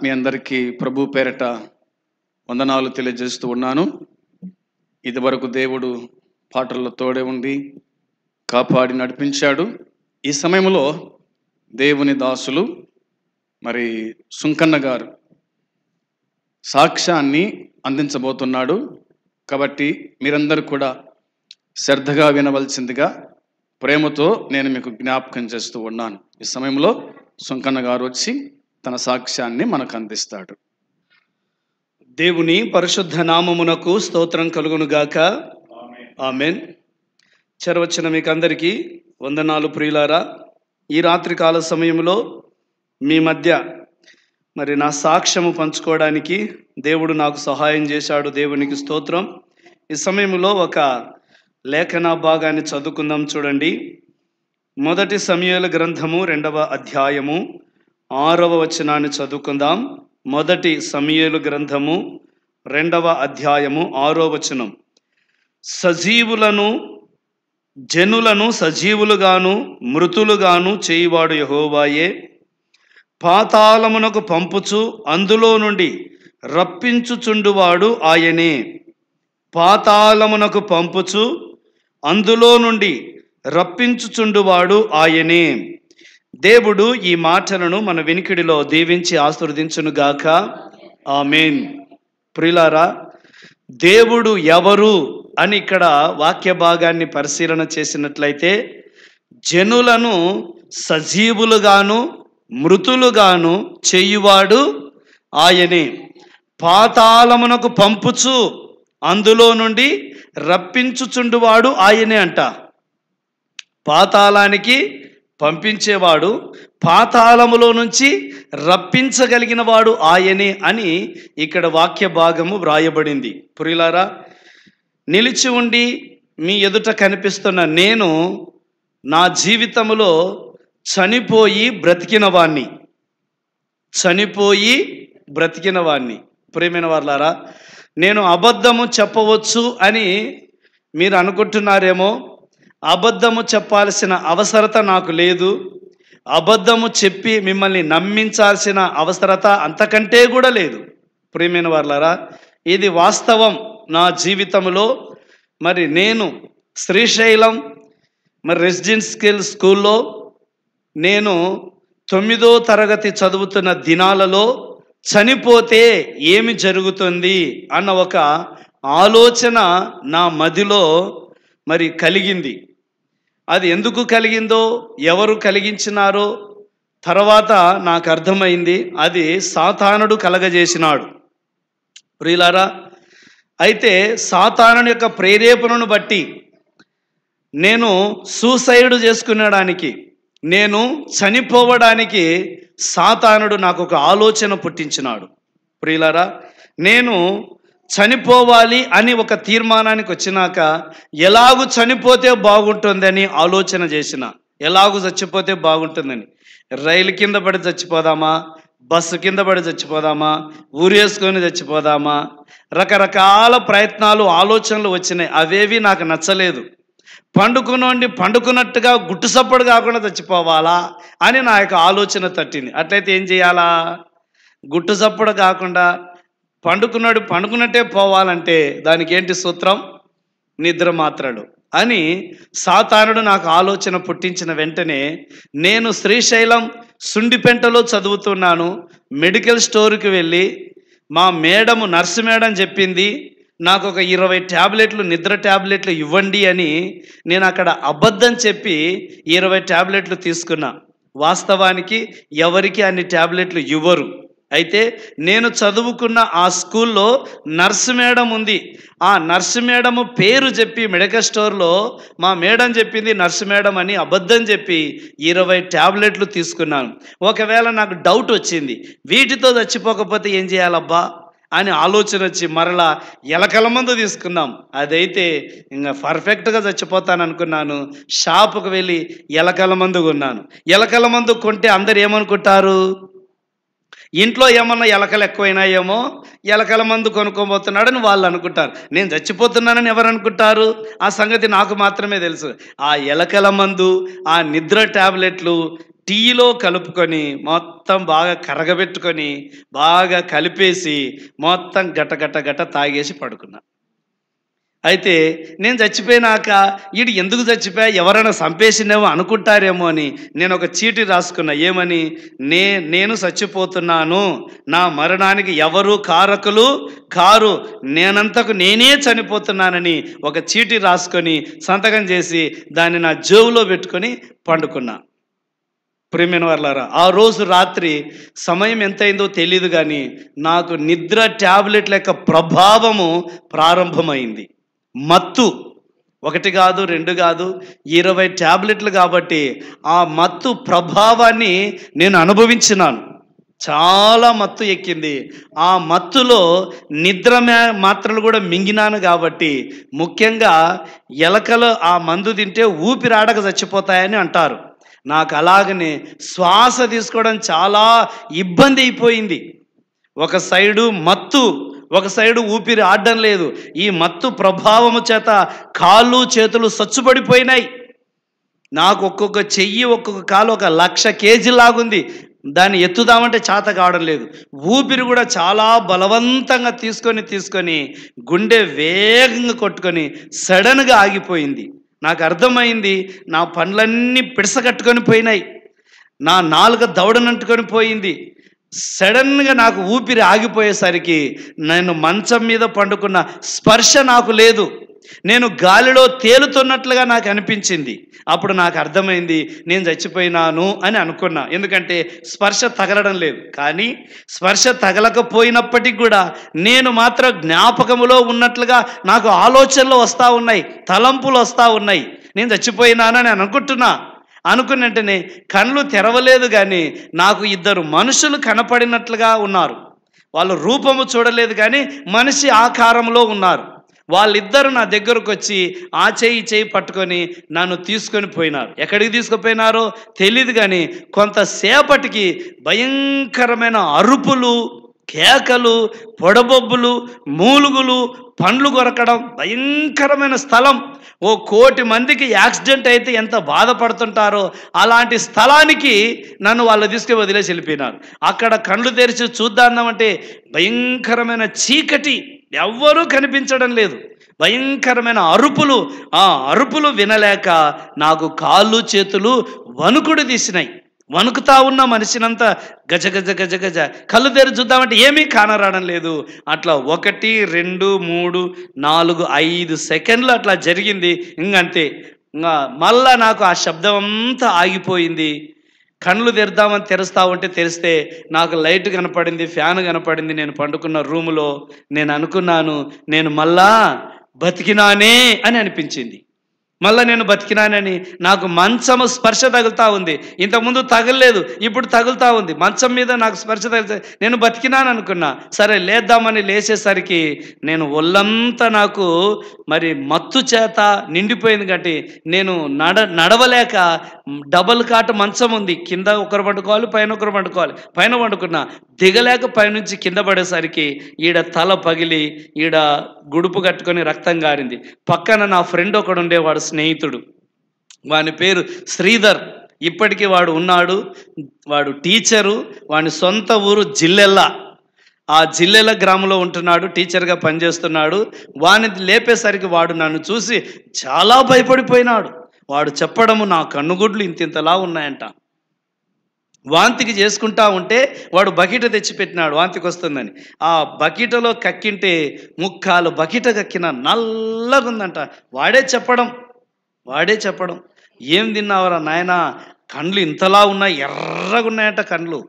మీ అందరికీ ప్రభు పేరట వందనాలు తెలియజేస్తూ ఉన్నాను. ఇదివరకు దేవుడు పాటల్లో తోడే ఉండి కాపాడి నడిపించాడు. ఈ సమయంలో దేవుని దాసులు మరి సుంకన్న గారు సాక్ష్యాన్ని అందించబోతున్నాడు. కాబట్టి మీరందరూ కూడా శ్రద్ధగా వినవలసిందిగా ప్రేమతో నేను మీకు జ్ఞాపకం చేస్తూ ఉన్నాను. ఈ సమయంలో సుంకన్న గారు వచ్చి తన సాక్ష్యాన్ని మనకు అందిస్తాడు. దేవుని పరిశుద్ధ నామమునకు స్తోత్రం కలుగును గాక. ఆమేన్. చెరవచ్చిన మీకు అందరికీ వందనాలు ప్రియులారా. ఈ రాత్రి కాల సమయంలో మీ మధ్య మరి నా సాక్ష్యము పంచుకోవడానికి దేవుడు నాకు సహాయం చేశాడు. దేవునికి స్తోత్రం. ఈ సమయంలో ఒక లేఖన భాగాన్ని చదువుకుందాం. చూడండి, మొదటి సమూయేలు గ్రంథము 2వ అధ్యాయము 6వ వచనాన్ని చదువుకుందాం. మొదటి సమూయేలు గ్రంథము 2వ అధ్యాయము 6వ వచనం. జనులను సజీవులుగాను మృతులుగాను చేయువాడు యెహోవాయే. పాతాళమునకు పంపుచు అందులో నుండి రప్పించుచుండువాడు ఆయనే. పాతాళమునకు పంపుచు అందులో నుండి రప్పించుచుండువాడు ఆయనే. దేవుడు ఈ మాటలను మన వినికిడిలో దీవించి ఆశీర్వదించునుగాక. ఆమేన్. ప్రియులారా, దేవుడు ఎవరు అని ఇక్కడ వాక్య భాగాన్ని పరిశీలన చేసినట్లయితే జనులను సజీవులుగాను మృతులుగాను చేయువాడు ఆయనే. పాతాళమునకు పంపుచు అందులో నుండి రప్పించుచుండువాడు ఆయనే అంట. పాతాళానికి పంపించేవాడు, పాతాళములో నుంచి రప్పించగలిగిన వాడు ఆయనే అని ఇక్కడ వాక్య భాగము వ్రాయబడింది. ప్రియులారా, నిలిచి ఉండి మీ ఎదుట కనిపిస్తున్న నేను నా జీవితంలో చనిపోయి బ్రతికిన వాణ్ణి. ప్రియమైన వారులారా, నేను అబద్ధము చెప్పవచ్చు అని మీరు అనుకుంటున్నారేమో. అబద్ధము చెప్పాల్సిన అవసరత నాకు లేదు. అబద్ధము చెప్పి మిమ్మల్ని నమ్మించాల్సిన అవసరత అంతకంటే కూడా లేదు. ప్రియమైన వారులారా, ఇది వాస్తవం. నా జీవితంలో మరి నేను శ్రీశైలం రెసిడెన్షియల్ స్కూల్లో నేను 9వ తరగతి చదువుతున్న దినాలలో చనిపోతే ఏమి జరుగుతుంది అన్న ఒక ఆలోచన నా మదిలో మరి కలిగింది. అది ఎందుకు కలిగిందో, ఎవరు కలిగించినారో తర్వాత నాకు అర్థమైంది. అది సాతానుడు కలగజేసినాడు. ప్రియులారా, అయితే సాతానుడి యొక్క ప్రేరేపణను బట్టి నేను సూసైడ్ చేసుకునడానికి, నేను చనిపోవడానికి సాతానుడు నాకు ఒక ఆలోచన పుట్టించినాడు. ప్రియులారా, నేను చనిపోవాలి అని ఒక తీర్మానానికి వచ్చినాక ఎలాగూ చనిపోతే బాగుంటుందని ఆలోచన చేసిన. ఎలాగూ చచ్చిపోతే బాగుంటుందని. రైలు కింద పడి చచ్చిపోదామా, బస్సు కింద పడి చచ్చిపోదామా, ఊరేసుకొని చచ్చిపోదామా, రకరకాల ప్రయత్నాలు ఆలోచనలు వచ్చినాయి. అవేవి నాకు నచ్చలేదు. పండుకున్నట్టుగా గుట్టు సప్పుడు కాకుండా చచ్చిపోవాలా అని నా యొక్క ఆలోచన తట్టింది. అట్లయితే ఏం చేయాలా? గుట్టు సప్పుడు కాకుండా పండుకున్నట్టే పోవాలంటే దానికి ఏంటి సూత్రం? నిద్ర మాత్రలు అని సాతానుడు నాకు ఆలోచన పుట్టించిన వెంటనే నేను శ్రీశైలం సుండిపెంటలో చదువుతున్నాను. మెడికల్ స్టోర్కి వెళ్ళి మా నర్సు మేడం చెప్పింది, నాకు ఒక 20 ట్యాబ్లెట్లు, నిద్ర ట్యాబ్లెట్లు ఇవ్వండి అని నేను అక్కడ అబద్ధం చెప్పి 20 ట్యాబ్లెట్లు తీసుకున్నా. వాస్తవానికి ఎవరికి అన్ని ట్యాబ్లెట్లు ఇవ్వరు. అయితే నేను చదువుకున్న ఆ స్కూల్లో నర్సు మేడం ఉంది. ఆ నర్సు మేడం పేరు చెప్పి మెడికల్ స్టోర్లో మా మేడం చెప్పింది నర్సు మేడం అని అబద్ధం చెప్పి 20 ట్యాబ్లెట్లు తీసుకున్నాను. ఒకవేళ నాకు డౌట్ వచ్చింది, వీటితో చచ్చిపోకపోతే ఏం చేయాలబ్బా అని ఆలోచన వచ్చి మరలా ఎలకల మందు తీసుకున్నాం. అదైతే ఇంకా పర్ఫెక్ట్గా చచ్చిపోతాను అనుకున్నాను. షాపుకు వెళ్ళి ఎలకల మందు కొన్నాను. ఎలకల మందు కొంటే అందరు ఏమనుకుంటారు? ఇంట్లో ఏమన్నా ఎలకలు ఎక్కువైనాయేమో, ఎలకల మందు కొనుక్కోబోతున్నాడని వాళ్ళు అనుకుంటారు. నేను చచ్చిపోతున్నానని ఎవరు అనుకుంటారు? ఆ సంగతి నాకు మాత్రమే తెలుసు. ఆ ఎలకల మందు, ఆ నిద్ర ట్యాబ్లెట్లు టీలో కలుపుకొని మొత్తం బాగా కరగబెట్టుకొని బాగా కలిపేసి మొత్తం గట తాగేసి పడుకున్నా. అయితే నేను చచ్చిపోయినాక వీడు ఎందుకు చచ్చిపోయా, ఎవరైనా చంపేసినేమో అనుకుంటారేమో అని నేను ఒక చీటీ రాసుకున్నా. ఏమని? నేను చచ్చిపోతున్నాను, నా మరణానికి ఎవరు కారకులు కారు, నేనంతకు నేనే చనిపోతున్నానని ఒక చీటీ రాసుకొని సంతకం చేసి దాన్ని నా జేబులో పెట్టుకొని పండుకున్నా. ప్రియమైన వారలారా, ఆ రోజు రాత్రి సమయం ఎంతైందో తెలియదు, కానీ నాకు నిద్ర ట్యాబ్లెట్ల యొక్క ప్రభావము ప్రారంభమైంది. మత్తు 1 కాదు 2 కాదు 20 ట్యాబ్లెట్లు కాబట్టి ఆ మత్తు ప్రభావాన్ని నేను అనుభవించినాను. చాలా మత్తు ఎక్కింది. ఆ మత్తులో నిద్ర మాత్రలు కూడా మింగినాను కాబట్టి, ముఖ్యంగా ఎలకలు ఆ మందు తింటే ఊపిరాడక చచ్చిపోతాయని అంటారు. నాకు అలాగనే శ్వాస తీసుకోవడం చాలా ఇబ్బంది అయిపోయింది. ఒక సైడు మత్తు, ఒక సైడు ఊపిరి ఆడడం లేదు. ఈ మత్తు ప్రభావము చేత కాళ్ళు చేతులు సచ్చుబడిపోయినాయి. నాకు ఒక్కొక్క చెయ్యి ఒక్కొక్క కాలు 1,00,000 కేజీలాగుంది. దాన్ని ఎత్తుదామంటే చేత కావడం లేదు. ఊపిరి కూడా చాలా బలవంతంగా తీసుకొని గుండె వేగంగా కొట్టుకొని సడన్గా ఆగిపోయింది. నాకు అర్థమైంది, నా పండ్లన్నీ పిడసకట్టుకొని పోయినాయి, నా నాలుక దవడనంటుకొని పోయింది. సడన్గా నాకు ఊపిరి ఆగిపోయేసరికి నేను మంచం మీద పండుకున్న స్పర్శ నాకు లేదు. నేను గాలిలో తేలుతున్నట్లుగా నాకు అనిపించింది. అప్పుడు నాకు అర్థమైంది నేను చచ్చిపోయినాను అని అనుకున్నా. ఎందుకంటే స్పర్శ తగలడం లేదు. కానీ స్పర్శ తగలకపోయినప్పటికీ కూడా నేను మాత్రం జ్ఞాపకములో ఉన్నట్లుగా నాకు ఆలోచనలు వస్తూ ఉన్నాయి, తలంపులు వస్తూ ఉన్నాయి. నేను చచ్చిపోయినానని అనుకున్న వెంటనే కళ్ళు తెరవలేదు, కానీ నాకు 2 మనుషులు కనపడినట్లుగా ఉన్నారు. వాళ్ళు రూపము చూడలేదు, కానీ మనిషి ఆకారంలో ఉన్నారు. వాళ్ళిద్దరు నా దగ్గరకు వచ్చి ఆ చేయి పట్టుకొని నన్ను తీసుకొని పోయినారు. ఎక్కడికి తీసుకుపోయినారో తెలియదు, కానీ కొంతసేపటికి భయంకరమైన అరుపులు, కేకలు, పొడబొబ్బులు, మూలుగులు, పండ్లు కొరకడం, భయంకరమైన స్థలం. 1,00,00,000 మందికి యాక్సిడెంట్ అయితే ఎంత బాధపడుతుంటారో అలాంటి స్థలానికి నన్ను వాళ్ళు తీసుకుని వదిలేసి వెళ్ళిపోయినారు. అక్కడ కళ్ళు తెరిచి చూద్దామంటే భయంకరమైన చీకటి, ఎవ్వరూ కనిపించడం లేదు. భయంకరమైన అరుపులు. ఆ అరుపులు వినలేక నాకు కాళ్ళు చేతులు వణుకుడు తీసినాయి. వణుకుతా ఉన్న మనిషినంతా గజ కళ్ళు తెరిచి చూద్దామంటే ఏమీ కానరావడం లేదు. అట్లా 1 2 3 4 5 సెకండ్లు అట్లా జరిగింది. ఇంకంతే. మళ్ళా నాకు ఆ శబ్దం అంతా ఆగిపోయింది. కళ్ళు తెరుద్దామని తెరిస్తే నాకు లైట్ కనపడింది, ఫ్యాన్ కనపడింది. నేను పండుకున్న రూములో నేను అనుకున్నాను, నేను మళ్ళా బతికినానే అని అనిపించింది. మళ్ళీ నేను బతికినానని. నాకు మంచము స్పర్శ తగులుతూ ఉంది. ఇంతకుముందు తగలలేదు, ఇప్పుడు తగులుతూ ఉంది. మంచం మీద నాకు స్పర్శ తగిలితే నేను బతికినాను అనుకున్నా. సరే లేద్దామని లేచేసరికి నేను ఒళ్ళంతా నాకు మరి మత్తు చేత నిండిపోయింది. కాబట్టి నేను నడవలేక డబల్ కాట్ మంచం ఉంది. కింద ఒకరు పండుకోవాలి, పైన ఒకరు పండుకోవాలి. పైన పండుకున్నా, దిగలేక పైనుంచి కింద పడేసరికి ఈడ తల పగిలి ఈడ గుడుపు కట్టుకొని రక్తం గారింది. పక్కన నా ఫ్రెండ్ ఒకడు ఉండేవాడు, స్నేహితుడు. వాని పేరు శ్రీధర్. ఇప్పటికీ వాడు ఉన్నాడు. వాడు టీచరు. వాని సొంత ఊరు జిల్లెల్ల. ఆ జిల్లెల గ్రామంలో ఉంటున్నాడు, టీచర్గా పనిచేస్తున్నాడు. వాని లేపేసరికి వాడు నన్ను చూసి చాలా భయపడిపోయినాడు. వాడు చెప్పడము, నా కన్నుగుడ్లు ఇంతలా ఉన్నాయంట. వాంతికి చేసుకుంటా ఉంటే వాడు బకెట్ తెచ్చిపెట్టినాడు, వాంతికి వస్తుందని. ఆ బకెటలో కక్కింటే 3/4 బకెట కక్కిన నల్లగుందంట. వాడే చెప్పడం ఏం తిన్నావరా నాయనా, కండ్లు ఇంతలా ఉన్నాయి, ఎర్రగున్నాయంట కండ్లు.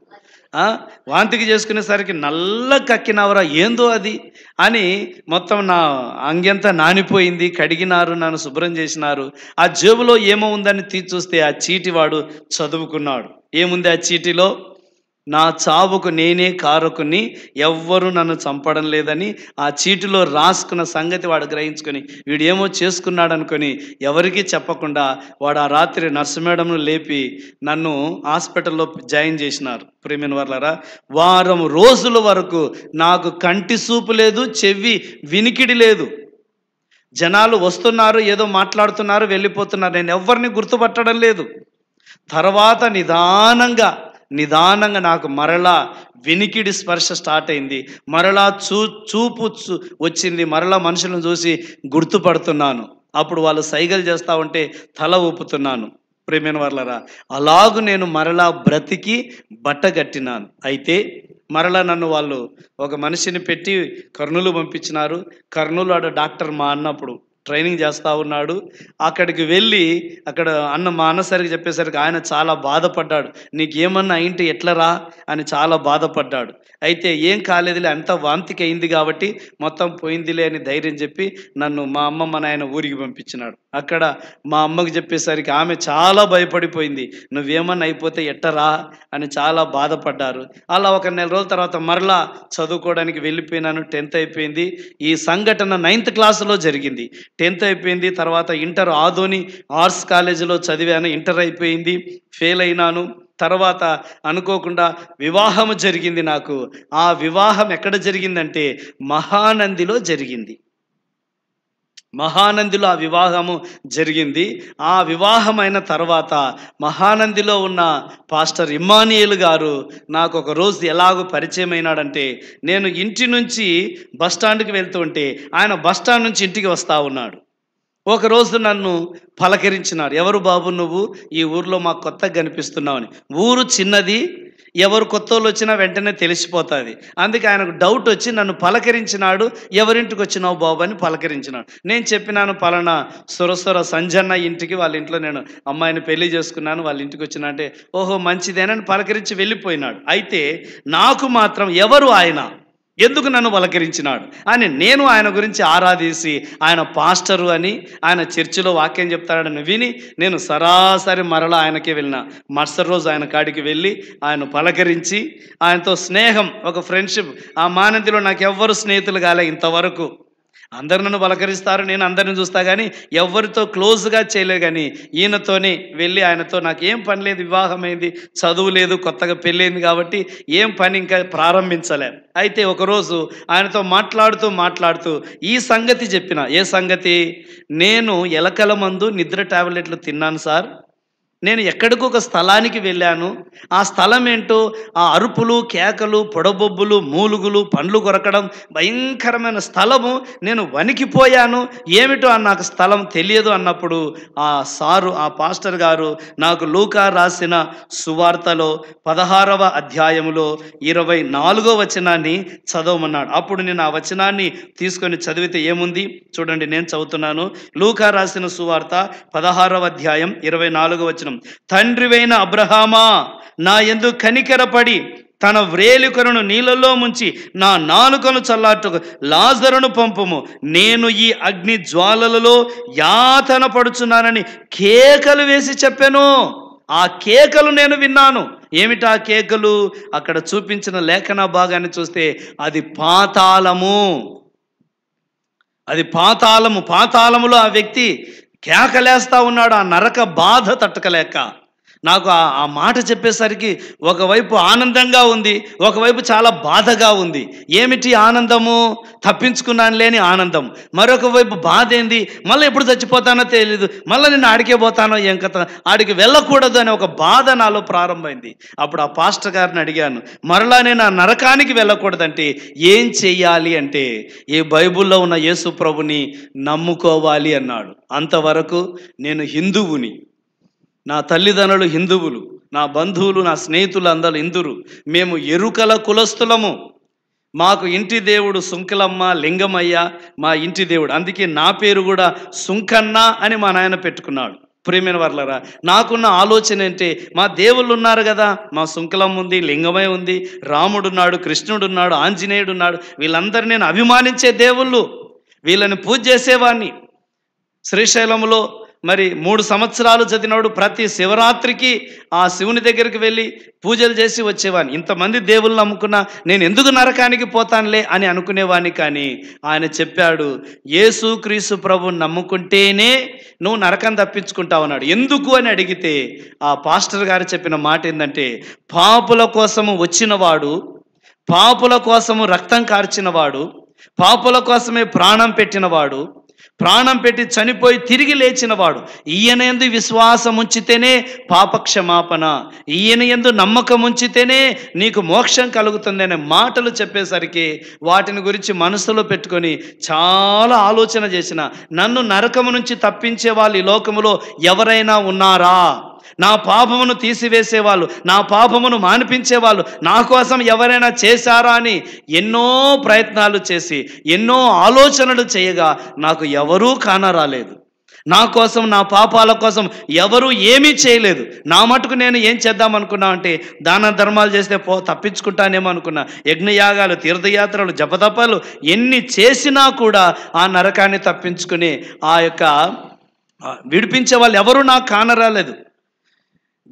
వాంతికి చేసుకునేసరికి నల్ల కక్కినవరా, ఏందో అది అని మొత్తం నా అంగంతా నానిపోయింది. కడిగినారు, నన్ను శుభ్రం చేసినారు. ఆ జేబులో ఏమో ఉందని తీసి చూస్తే ఆ చీటి వాడు చదువుకున్నాడు. ఏముంది ఆ చీటిలో? నా చావుకు నేనే కారకుని, ఎవ్వరూ నన్ను చంపడం లేదని ఆ చీటిలో రాసుకున్న సంగతి వాడు గ్రహించుకొని వీడు ఏమో చేసుకున్నాడు అనుకొని ఎవరికీ చెప్పకుండా వాడు ఆ రాత్రి నర్సు మేడంను లేపి నన్ను హాస్పిటల్లో జాయిన్ చేసినారు. ప్రియమైన వారలారా, వారం రోజుల వరకు నాకు కంటి చూపు లేదు, చెవి వినికిడి లేదు. జనాలు వస్తున్నారు, ఏదో మాట్లాడుతున్నారు, వెళ్ళిపోతున్నారు. నేను ఎవరిని గుర్తుపట్టడం లేదు. తర్వాత నిదానంగా నాకు మరలా వినికిడి స్పర్శ స్టార్ట్ అయింది. మరలా చూపు వచ్చింది. మరలా మనుషులను చూసి గుర్తుపడుతున్నాను. అప్పుడు వాళ్ళు సైగలు చేస్తూ ఉంటే తల ఊపుతున్నాను. ప్రేమైన వాళ్ళరా, అలాగూ నేను మరలా బ్రతికి బట్టగట్టినాను. అయితే మరలా నన్ను వాళ్ళు ఒక మనిషిని పెట్టి కర్నూలు పంపించినారు. కర్నూలు ఆడ డాక్టర్ మా అన్నప్పుడు ట్రైనింగ్ చేస్తూ ఉన్నాడు. అక్కడికి వెళ్ళి అక్కడ మా అన్నసరికి చెప్పేసరికి ఆయన చాలా బాధపడ్డాడు. నీకేమన్నా అయింటే ఎట్లరా అని చాలా బాధపడ్డాడు. అయితే ఏం కాలేదులే, అంత వాంతికి అయింది కాబట్టి మొత్తం పోయిందిలే అని ధైర్యం చెప్పి నన్ను మా అమ్మ మా నాయన ఊరికి పంపించినాడు. అక్కడ మా అమ్మకి చెప్పేసరికి ఆమె చాలా భయపడిపోయింది. నువ్వేమన్నా అయిపోతే ఎట్టరా అని చాలా బాధపడ్డారు. అలా ఒక నెల రోజుల తర్వాత మరలా చదువుకోవడానికి వెళ్ళిపోయినాను. 10th అయిపోయింది. ఈ సంఘటన 9th క్లాసులో జరిగింది. 10th అయిపోయింది. తర్వాత ఇంటర్ ఆదోని ఆర్ట్స్ కాలేజీలో చదివాను. ఇంటర్ అయిపోయింది, ఫెయిల్ అయినాను. తర్వాత అనుకోకుండా వివాహం జరిగింది నాకు. ఆ వివాహం ఎక్కడ జరిగిందంటే మహానందిలో జరిగింది. మహానందిలో ఆ వివాహము జరిగింది. ఆ వివాహం అయిన తర్వాత మహానందిలో ఉన్న పాస్టర్ ఇమ్మానియేల్ గారు నాకు ఒక రోజు ఎలాగో పరిచయం అయినాడంటే, నేను ఇంటి నుంచి బస్ స్టాండ్కి వెళ్తుంటే ఆయన బస్ స్టాండ్ నుంచి ఇంటికి వస్తూ ఉన్నాడు. ఒకరోజు నన్ను పలకరించినాడు. ఎవరు బాబు నువ్వు? ఈ ఊర్లో మాకు కొత్తగా కనిపిస్తున్నావు అని. ఊరు చిన్నది, ఎవరు కొత్త వాళ్ళు వచ్చినా వెంటనే తెలిసిపోతుంది. అందుకే ఆయనకు డౌట్ వచ్చి నన్ను పలకరించినాడు. ఎవరింటికి వచ్చినావు బాబు అని పలకరించినాడు. నేను చెప్పినాను పలానా సురసుర సంజన్న ఇంటికి, వాళ్ళ ఇంట్లో నేను అమ్మాయిని పెళ్లి చేసుకున్నాను, వాళ్ళ ఇంటికి వచ్చినా అంటే ఓహో మంచిదేనని పలకరించి వెళ్ళిపోయినాడు. అయితే నాకు మాత్రం ఎవరు ఆయన, ఎందుకు నన్ను పలకరించినాడు అని నేను ఆయన గురించి ఆరాధీసి ఆయన పాస్టరు అని, ఆయన చర్చిలో వాక్యం చెప్తాడని విని నేను సరాసరి మరలా ఆయనకే వెళ్ళిన. మరుసటి రోజు ఆయన కాడికి వెళ్ళి ఆయన పలకరించి ఆయనతో స్నేహం, ఒక ఫ్రెండ్షిప్. ఆ మానందిలో నాకు ఎవ్వరు స్నేహితులు కాలే ఇంతవరకు. అందరు నన్ను పలకరిస్తారు, నేను అందరిని చూస్తా, కానీ ఎవరితో క్లోజ్గా చేయలేదు. కానీ ఈయనతోనే వెళ్ళి ఆయనతో నాకు ఏం పని లేదు, వివాహమైంది, చదువు లేదు, కొత్తగా పెళ్ళైంది కాబట్టి ఏం పని ఇంకా ప్రారంభించలే. అయితే ఒకరోజు ఆయనతో మాట్లాడుతూ ఈ సంగతి చెప్పిన. ఏ సంగతి? నేను ఎలకల మందు నిద్ర టాబ్లెట్లు తిన్నాను సార్. నేను ఎక్కడికో ఒక స్థలానికి వెళ్ళాను. ఆ స్థలం ఏంటో, ఆ అరుపులు, కేకలు, పొడబొబ్బులు, మూలుగులు, పండ్లు కొరకడం, భయంకరమైన స్థలము. నేను వణికిపోయాను. ఏమిటో నాకు స్థలం తెలియదు అన్నప్పుడు ఆ పాస్టర్ గారు నాకు లూకా రాసిన సువార్తలో 16వ అధ్యాయములో 24వ వచనాన్ని చదవమన్నాడు. అప్పుడు నేను ఆ వచనాన్ని తీసుకొని చదివితే ఏముంది చూడండి, నేను చదువుతున్నాను. లూకా రాసిన సువార్త 16వ అధ్యాయం 24వ వచనం. తండ్రివైన అబ్రహామా, నా యందు కనికరపడి తన వ్రేలికను నీళ్ళలో ముంచి నా నాలుకను చల్లార్చుకు లాజరును పంపుము. నేను ఈ అగ్ని జ్వాలలలో యాతన పడుచున్నానని కేకలు వేసి చెప్పాను. ఆ కేకలు నేను విన్నాను. ఏమిటా కేకలు? అక్కడ చూపించిన లేఖన భాగాన్ని చూస్తే అది పాతాళము. అది పాతాళము. పాతాళములో ఆ వ్యక్తి కేకలేస్తా ఉన్నాడు, ఆ నరక బాధ తట్టుకలేక. నాకు ఆ మాట చెప్పేసరికి ఒకవైపు ఆనందంగా ఉంది, ఒకవైపు చాలా బాధగా ఉంది. ఏమిటి ఆనందము? తప్పించుకున్నాను లేని ఆనందం. మరొక వైపు బాధ ఏంది? మళ్ళీ ఎప్పుడు చచ్చిపోతానో తెలియదు, మళ్ళీ నేను ఆడికే పోతానో ఏం కథ, ఆడికి వెళ్ళకూడదు అనే ఒక బాధ నాలో ప్రారంభమైంది. అప్పుడు ఆ పాస్టర్ గారిని అడిగాను, మరలా నేను ఆ నరకానికి వెళ్ళకూడదంటే ఏం చెయ్యాలి అంటే, ఈ బైబిల్లో ఉన్న యేసు ప్రభుని నమ్ముకోవాలి అన్నాడు. అంతవరకు నేను హిందువుని, నా తల్లిదండ్రులు హిందువులు, నా బంధువులు, నా స్నేహితులు అందరూ హిందువులు. మేము ఎరుకల కులస్తులము. మాకు ఇంటి దేవుడు సుంకలమ్మ, లింగమయ్య మా ఇంటి దేవుడు. అందుకే నా పేరు కూడా సుంకన్న అని మా నాయన పెట్టుకున్నాడు. ప్రియమైన వర్లరా, నాకున్న ఆలోచన ఏంటి, మా దేవుళ్ళు ఉన్నారు కదా, మా సుంకలమ్మ ఉంది, లింగమయ్య ఉంది, రాముడు ఉన్నాడు, కృష్ణుడు ఉన్నాడు, ఆంజనేయుడు ఉన్నాడు. వీళ్ళందరూ నేను అభిమానించే దేవుళ్ళు, వీళ్ళని పూజ చేసేవాడిని. శ్రీశైలంలో మరి 3 సంవత్సరాలు చదివినవాడు ప్రతి శివరాత్రికి ఆ శివుని దగ్గరికి వెళ్ళి పూజలు చేసి వచ్చేవాడిని. ఇంతమంది దేవుళ్ళు నమ్ముకున్నా నేను ఎందుకు నరకానికి పోతానులే అని అనుకునేవాడిని. కానీ ఆయన చెప్పాడు, యేసు క్రీస్తు ప్రభుని నమ్ముకుంటేనే నువ్వు నరకం తప్పించుకుంటావు అన్నాడు. ఎందుకు అని అడిగితే ఆ పాస్టర్ గారు చెప్పిన మాట ఏంటంటే, పాపుల కోసము వచ్చినవాడు, పాపుల కోసము రక్తం కార్చినవాడు, పాపుల కోసమే ప్రాణం పెట్టినవాడు, ప్రాణం పెట్టి చనిపోయి తిరిగి లేచినవాడు. ఈయన యందు విశ్వాసం ఉంచితేనే పాపక్షమాపణ, ఈయన యందు నమ్మకం ఉంచితేనే నీకు మోక్షం కలుగుతుందనే మాటలు చెప్పేసరికి వాటిని గురించి మనసులో పెట్టుకొని చాలా ఆలోచన చేసిన, నన్ను నరకము నుంచి తప్పించే వాళ్ళు ఈ లోకములో ఎవరైనా ఉన్నారా? నా పాపమును తీసివేసేవాళ్ళు, నా పాపమును మాన్పించేవాళ్ళు నా కోసం ఎవరైనా చేశారా అని ఎన్నో ప్రయత్నాలు చేసి ఎన్నో ఆలోచనలు చేయగా నాకు ఎవరూ కానరాలేదు. నా కోసం, నా పాపాల కోసం ఎవరూ ఏమీ చేయలేదు. నా మటుకు నేను ఏం చేద్దామనుకున్నా అంటే దాన ధర్మాలు చేస్తే తప్పించుకుంటానేమో అనుకున్నా. యజ్ఞయాగాలు, తీర్థయాత్రలు, జపతపాలు ఎన్ని చేసినా కూడా ఆ నరకాన్ని తప్పించుకుని ఆ యొక్క విడిపించే వాళ్ళు ఎవరూ నాకు కానరాలేదు.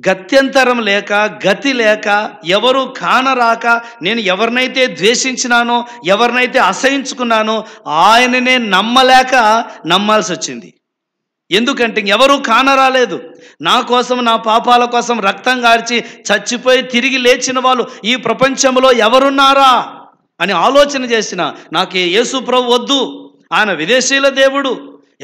గత్యంతరం లేక, గతి లేక, ఎవరు కానరాక నేను ఎవరినైతే ద్వేషించినానో, ఎవరినైతే అసహించుకున్నానో ఆయననే నమ్మాల్సి వచ్చింది. ఎందుకంటే ఎవరూ కానరాలేదు. నా కోసం, నా పాపాల కోసం రక్తం గార్చి చచ్చిపోయి తిరిగి లేచిన వాళ్ళు ఈ ప్రపంచంలో ఎవరున్నారా అని ఆలోచన చేసిన నాకు యేసు ప్రభు వద్దు. ఆయన విదేశీయుల దేవుడు,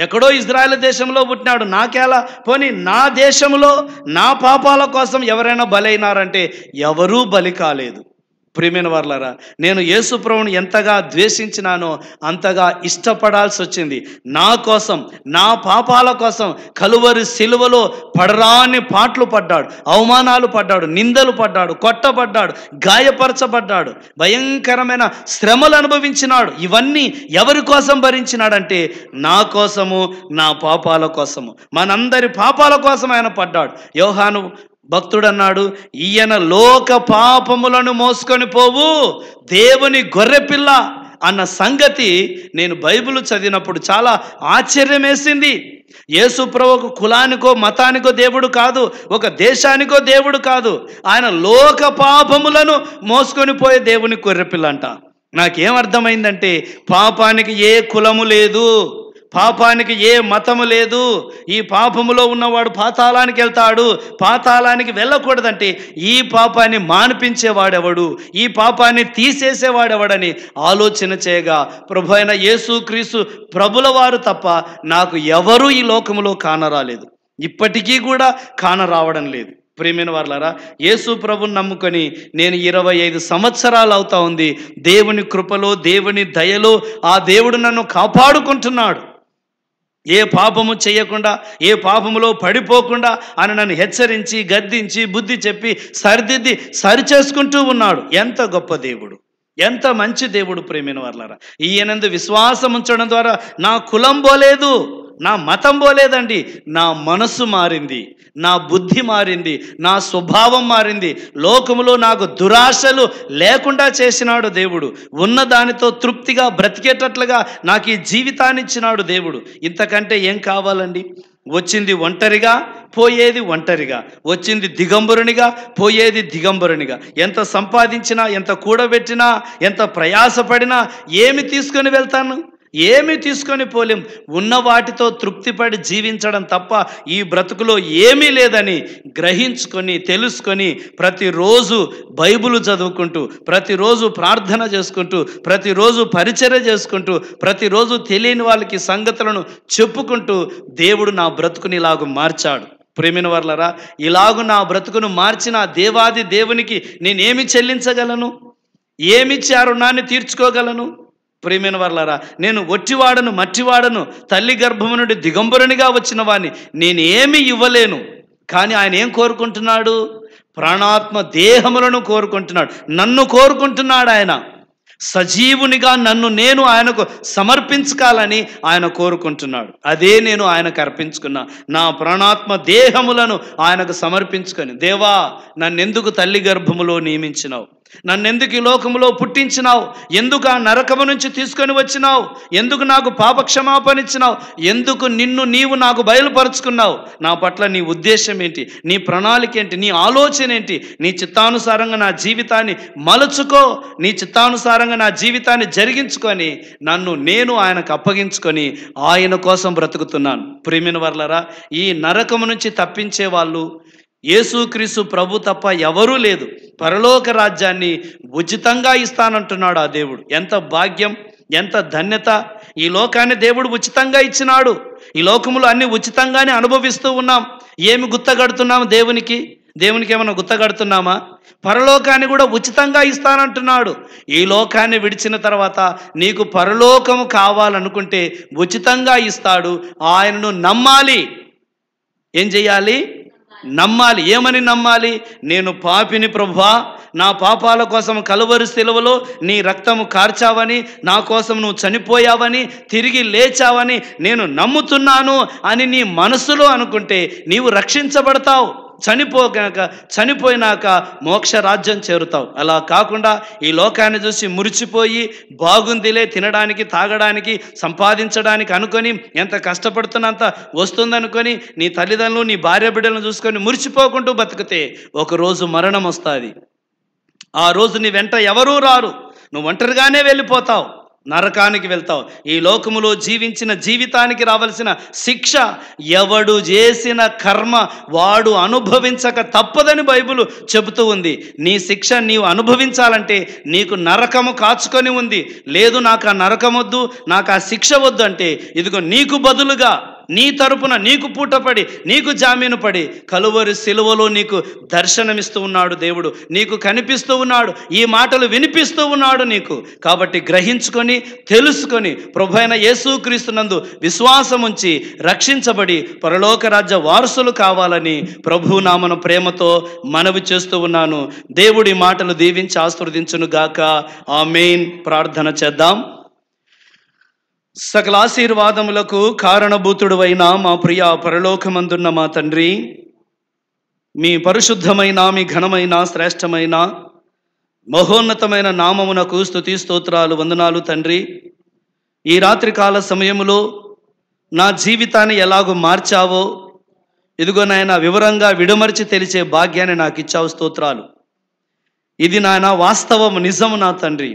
ఎక్కడో ఇజ్రాయెల్ దేశంలో పుట్టినాడు, నాకేలా? పోనీ నా దేశంలో నా పాపాల కోసం ఎవరైనా బలైనారంటే ఎవరూ బలి కాలేదు. ప్రియమైన వారలారా, నేను యేసు ప్రభువుని ఎంతగా ద్వేషించినానో అంతగా ఇష్టపడాల్సి వచ్చింది. నా కోసం, నా పాపాల కోసం కలువరి సిలువలో పడరాని పాటలు పడ్డాడు, అవమానాలు పడ్డాడు, నిందలు పడ్డాడు, కొట్టబడ్డాడు, గాయపరచబడ్డాడు, భయంకరమైన శ్రమలు అనుభవించినాడు. ఇవన్నీ ఎవరి కోసం భరించినాడంటే నా కోసము, నా పాపాల కోసము, మనందరి పాపాల కోసం ఆయన పడ్డాడు. యోహాను భక్తుడు అన్నాడు, ఈయన లోక పాపములను మోసుకొని పోవు దేవుని గొర్రెపిల్ల అన్న సంగతి నేను బైబిల్ చదివినప్పుడు చాలా ఆశ్చర్యం వేసింది. యేసు ప్రభువు కులానికో మతానికో దేవుడు కాదు, ఒక దేశానికో దేవుడు కాదు. ఆయన లోక పాపములను మోసుకొని పోయే దేవుని గొర్రెపిల్ల అంట. నాకేమర్థమైందంటే పాపానికి ఏ కులము లేదు, పాపానికి ఏ మతము లేదు. ఈ పాపములో ఉన్నవాడు పాతాళానికి వెళ్తాడు, పాతాళానికి వెళ్ళకూడదంటే ఈ పాపాన్ని మాన్పించేవాడెవడు, ఈ పాపాన్ని తీసేసేవాడెవడని ఆలోచన చేయగా ప్రభు అయిన యేసుక్రీస్తు ప్రభుల వారు తప్ప నాకు ఎవరూ ఈ లోకములో కానరాలేదు, ఇప్పటికీ కూడా కానరావడం లేదు. ప్రియమైన వారలారా, యేసు ప్రభుని నమ్ముకొని నేను 25 సంవత్సరాలు అవుతా ఉంది. దేవుని కృపలో, దేవుని దయలో ఆ దేవుడు నన్ను కాపాడుకుంటున్నాడు. ఏ పాపము చేయకుండా, ఏ పాపములో పడిపోకుండా ఆయన నన్ను హెచ్చరించి, గద్దించి, బుద్ధి చెప్పి, సరిదిద్ది సరిచేసుకుంటూ ఉన్నాడు. ఎంత గొప్ప దేవుడు, ఎంత మంచి దేవుడు. ప్రేమైన వారలారా, ఈయనందు విశ్వాసం ఉంచడం ద్వారా నా కులం పోలేదు, నా మతం పోలేదండి, నా మనసు మారింది, నా బుద్ధి మారింది, నా స్వభావం మారింది. లోకములో నాకు దురాశలు లేకుండా చేసినాడు దేవుడు. ఉన్న దానితో తృప్తిగా బ్రతికేటట్లుగా నాకు ఈ జీవితాన్ని ఇచ్చినాడు దేవుడు. ఇంతకంటే ఏం కావాలండి? వచ్చింది ఒంటరిగా, పోయేది ఒంటరిగా, వచ్చింది దిగంబరునిగా, పోయేది దిగంబరునిగా. ఎంత సంపాదించినా, ఎంత కూడబెట్టినా, ఎంత ప్రయాసపడినా ఏమి తీసుకొని వెళ్తాను? ఏమి తీసుకొని పోలేం. ఉన్న వాటితో తృప్తిపడి జీవించడం తప్ప ఈ బ్రతుకులో ఏమీ లేదని గ్రహించుకొని, తెలుసుకొని ప్రతిరోజు బైబిల్ చదువుకుంటూ, ప్రతిరోజు ప్రార్థన చేసుకుంటూ, ప్రతిరోజు పరిచర్య చేసుకుంటూ, ప్రతిరోజు తెలియని వాళ్ళకి సంగతులను చెప్పుకుంటూ దేవుడు నా బ్రతుకుని ఇలాగ మార్చాడు. ప్రేమిన వర్లరా, ఇలాగూ నా బ్రతుకును మార్చిన దేవాది దేవునికి నేనేమి చెల్లించగలను? ఏమిచ్చి ఆ రుణాన్ని తీర్చుకోగలను? ప్రియమైన వర్లారా, నేను ఒట్టివాడను, మట్టివాడను, తల్లి గర్భము నుండి దిగంబరునిగా వచ్చిన వాడిని, నేను ఇవ్వలేను. కానీ ఆయన ఏం కోరుకుంటున్నాడు? ప్రాణాత్మ దేహములను కోరుకుంటున్నాడు, నన్ను కోరుకుంటున్నాడు. ఆయన సజీవునిగా నన్ను నేను ఆయనకు సమర్పించుకోవాలని ఆయన కోరుకుంటున్నాడు. అదే నేను ఆయనకు అర్పించుకున్నా. నా ప్రాణాత్మ దేహములను ఆయనకు సమర్పించుకొని, దేవా నన్నెందుకు తల్లి గర్భములో నియమించినావు? నన్నెందుకు ఈ లోకములో పుట్టించినావు? ఎందుకు ఆ నరకము నుంచి తీసుకొని వచ్చినావు? ఎందుకు నాకు పాపక్షమాపణ ఇచ్చినావు? ఎందుకు నిన్ను నీవు నాకు బయలుపరుచుకున్నావు? నా పట్ల నీ ఉద్దేశం ఏంటి? నీ ప్రణాళిక ఏంటి? నీ ఆలోచన ఏంటి? నీ చిత్తానుసారంగా నా జీవితాన్ని మలుచుకో, నీ చిత్తానుసారంగా నా జీవితాన్ని జరిగించుకొని నన్ను నేను ఆయనకు అప్పగించుకొని ఆయన కోసం బ్రతుకుతున్నాను. ప్రియమైన వర్లరా, ఈ నరకము నుంచి తప్పించే వాళ్ళు యేసుక్రీస్తు ప్రభు తప్ప ఎవరూ లేదు. పరలోక రాజ్యాన్ని ఉచితంగా ఇస్తానంటున్నాడు ఆ దేవుడు. ఎంత భాగ్యం, ఎంత ధన్యత! ఈ లోకాన్ని దేవుడు ఉచితంగా ఇచ్చినాడు. ఈ లోకములో అన్ని ఉచితంగానే అనుభవిస్తూ ఉన్నాం. ఏమి గుత్తగడుతున్నాము దేవునికి? దేవునికి ఏమైనా గుత్తగడుతున్నామా? పరలోకాన్ని కూడా ఉచితంగా ఇస్తానంటున్నాడు. ఈ లోకాన్ని విడిచిన తర్వాత నీకు పరలోకము కావాలనుకుంటే ఉచితంగా ఇస్తాడు. ఆయనను నమ్మాలి. ఏం చెయ్యాలి? నమ్మాలి. ఏమని నమ్మాలి? నేను పాపిని ప్రభువా, నా పాపాల కోసం కలువరి శిలువలో నీ రక్తము కార్చావని, నా కోసం నువ్వు చనిపోయావని, తిరిగి లేచావని నేను నమ్ముతున్నాను అని నీ మనసులో అనుకుంటే నీవు రక్షించబడతావు. చనిపోయినాక మోక్ష రాజ్యం చేరుతావు. అలా కాకుండా ఈ లోకాన్ని చూసి మురిచిపోయి బాగుందిలే, తినడానికి తాగడానికి సంపాదించడానికి అనుకొని, ఎంత కష్టపడుతున్నంత వస్తుందనుకొని నీ తల్లిదండ్రులు నీ భార్య బిడ్డలను చూసుకొని మురిచిపోకుంటూ బతికితే ఒకరోజు మరణం వస్తుంది. ఆ రోజు నీ వెంట ఎవరూ రారు, నువ్వు ఒంటరిగానే వెళ్ళిపోతావు, నరకానికి వెళ్తావు. ఈ లోకములో జీవించిన జీవితానికి రావలసిన శిక్ష, ఎవడు చేసిన కర్మ వాడు అనుభవించక తప్పదని బైబిల్ చెబుతూ ఉంది. నీ శిక్ష నీవు అనుభవించాలంటే నీకు నరకము కాచుకొని ఉంది. లేదు, నాకు ఆ నరకం వద్దు, నాకు ఆ శిక్ష వద్దు అంటే ఇదిగో నీకు బదులుగా, నీ తరపున నీకు పూటపడి, నీకు జామీను పడి కలువరి సిలువలో నీకు దర్శనమిస్తూ ఉన్నాడు దేవుడు. నీకు కనిపిస్తూ ఉన్నాడు, ఈ మాటలు వినిపిస్తూ ఉన్నాడు నీకు. కాబట్టి గ్రహించుకొని, తెలుసుకొని ప్రభువైన యేసుక్రీస్తునందు విశ్వాసం ఉంచి రక్షించబడి పరలోక రాజ్య వారసులు కావాలని ప్రభు నామన ప్రేమతో మనవి చేస్తూ ఉన్నాను. దేవుడి మాటలు దీవించి ఆశీర్వదించును గాక. ఆమేన్. ప్రార్థన చేద్దాం. సకల ఆశీర్వాదములకు కారణభూతుడువైన మా ప్రియ పరలోకమందున్న మా తండ్రి, మీ పరిశుద్ధమైన, మీ ఘనమైన, శ్రేష్టమైన, మహోన్నతమైన నామమునకు స్తుతి స్తోత్రాలు, వందనాలు తండ్రి. ఈ రాత్రికాల సమయములో నా జీవితాన్ని ఎలాగో మార్చావో ఇదిగో నాయన వివరంగా విడమర్చి తెలిసే భాగ్యాన్ని నాకు ఇచ్చావు. స్తోత్రాలు. ఇది నాయన వాస్తవం, నిజము నా తండ్రి.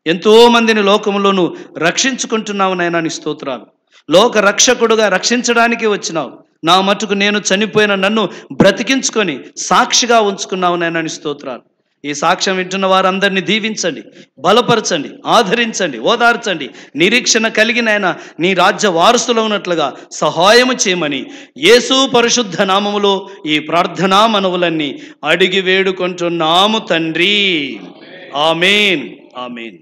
ఎంతో మందిని లోకములోను రక్షించుకుంటున్నావు నాయనా, నీ స్తోత్రాలు. లోక రక్షకుడుగా రక్షించడానికి వచ్చినావు. నా మటుకు నేను చనిపోయిన నన్ను బ్రతికించుకొని సాక్షిగా ఉంచుకున్నావు నాయనా, నీ స్తోత్రాలు. ఈ సాక్ష్యం వింటున్న వారందరినీ దీవించండి, బలపరచండి, ఆదరించండి, ఓదార్చండి. నిరీక్షణ కలిగినైనా నీ రాజ్య వారసులు ఉన్నట్లుగా సహాయము చేయమని యేసు పరిశుద్ధ నామములో ఈ ప్రార్థనా మనవులన్నీ అడిగి వేడుకుంటున్నాము తండ్రి. ఆమేన్. ఆమేన్.